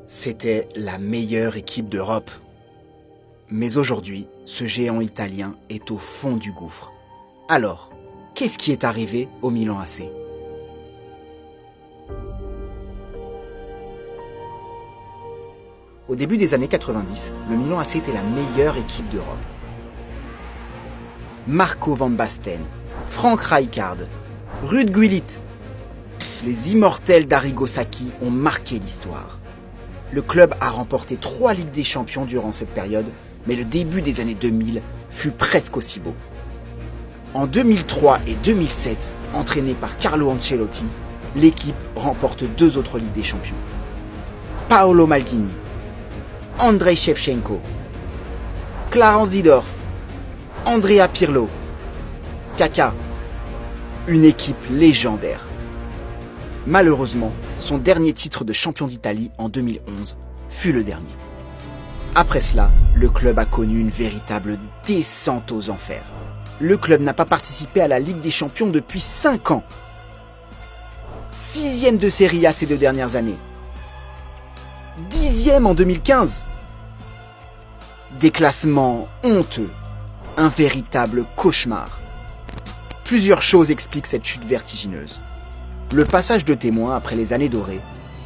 C'était la meilleure équipe d'Europe. Mais aujourd'hui, ce géant italien est au fond du gouffre. Alors, qu'est-ce qui est arrivé au Milan AC ? Au début des années 90, le Milan AC était la meilleure équipe d'Europe. Marco Van Basten, Frank Rijkaard, Ruud Gullit, les immortels d'Arrigo Sacchi ont marqué l'histoire. Le club a remporté 3 Ligues des Champions durant cette période, mais le début des années 2000 fut presque aussi beau. En 2003 et 2007, entraîné par Carlo Ancelotti, l'équipe remporte 2 autres Ligues des Champions. Paolo Maldini, Andrei Shevchenko, Clarence Seedorf, Andrea Pirlo, Kaká, une équipe légendaire. Malheureusement, son dernier titre de champion d'Italie en 2011 fut le dernier. Après cela, le club a connu une véritable descente aux enfers. Le club n'a pas participé à la Ligue des Champions depuis 5 ans. 6e de Serie A ces 2 dernières années. 10e en 2015. Des classements honteux. Un véritable cauchemar. Plusieurs choses expliquent cette chute vertigineuse. Le passage de témoin après les années dorées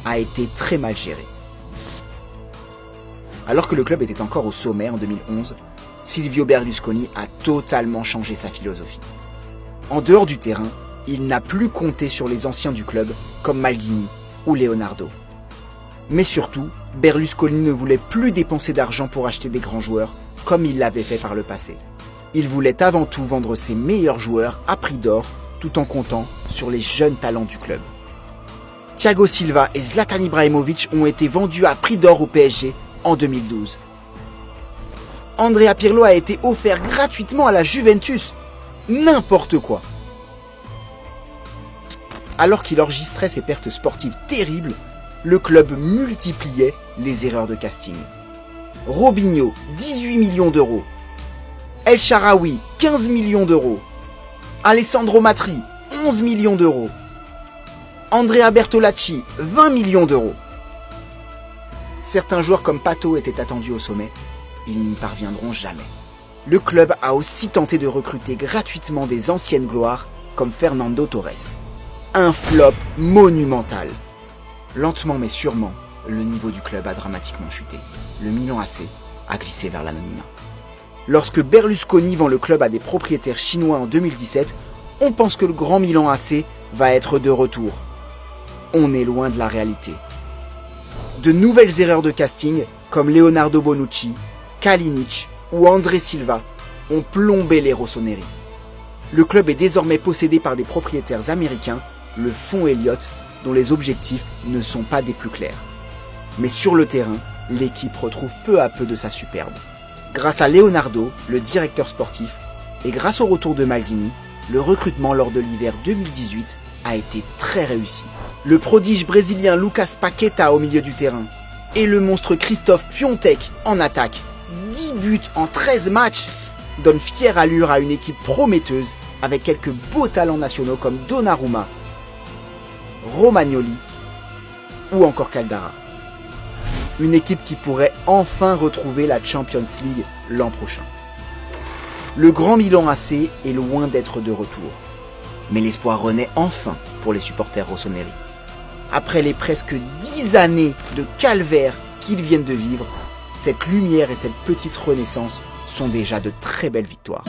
a été très mal géré. Alors que le club était encore au sommet en 2011, Silvio Berlusconi a totalement changé sa philosophie. En dehors du terrain, il n'a plus compté sur les anciens du club comme Maldini ou Leonardo. Mais surtout, Berlusconi ne voulait plus dépenser d'argent pour acheter des grands joueurs comme il l'avait fait par le passé. Il voulait avant tout vendre ses meilleurs joueurs à prix d'or tout en comptant sur les jeunes talents du club. Thiago Silva et Zlatan Ibrahimovic ont été vendus à prix d'or au PSG en 2012. Andrea Pirlo a été offert gratuitement à la Juventus. N'importe quoi. Alors qu'il enregistrait ses pertes sportives terribles, le club multipliait les erreurs de casting. Robinho, 18 millions d'euros. El Shaarawy, 15 millions d'euros. Alessandro Matri, 11 millions d'euros. Andrea Bertolacci, 20 millions d'euros. Certains joueurs comme Pato étaient attendus au sommet. Ils n'y parviendront jamais. Le club a aussi tenté de recruter gratuitement des anciennes gloires comme Fernando Torres. Un flop monumental. Lentement mais sûrement, le niveau du club a dramatiquement chuté. Le Milan AC a glissé vers l'anonymat. Lorsque Berlusconi vend le club à des propriétaires chinois en 2017, on pense que le grand Milan AC va être de retour. On est loin de la réalité. De nouvelles erreurs de casting, comme Leonardo Bonucci, Kalinic ou André Silva, ont plombé les Rossoneri. Le club est désormais possédé par des propriétaires américains, le fonds Elliott, dont les objectifs ne sont pas des plus clairs. Mais sur le terrain, l'équipe retrouve peu à peu de sa superbe. Grâce à Leonardo, le directeur sportif, et grâce au retour de Maldini, le recrutement lors de l'hiver 2018 a été très réussi. Le prodige brésilien Lucas Paqueta au milieu du terrain et le monstre Christophe Piątek en attaque, 10 buts en 13 matchs, donnent fière allure à une équipe prometteuse avec quelques beaux talents nationaux comme Donnarumma, Romagnoli ou encore Caldara. Une équipe qui pourrait enfin retrouver la Champions League l'an prochain. Le grand Milan AC est loin d'être de retour. Mais l'espoir renaît enfin pour les supporters rossoneri. Après les presque 10 années de calvaire qu'ils viennent de vivre, cette lumière et cette petite renaissance sont déjà de très belles victoires.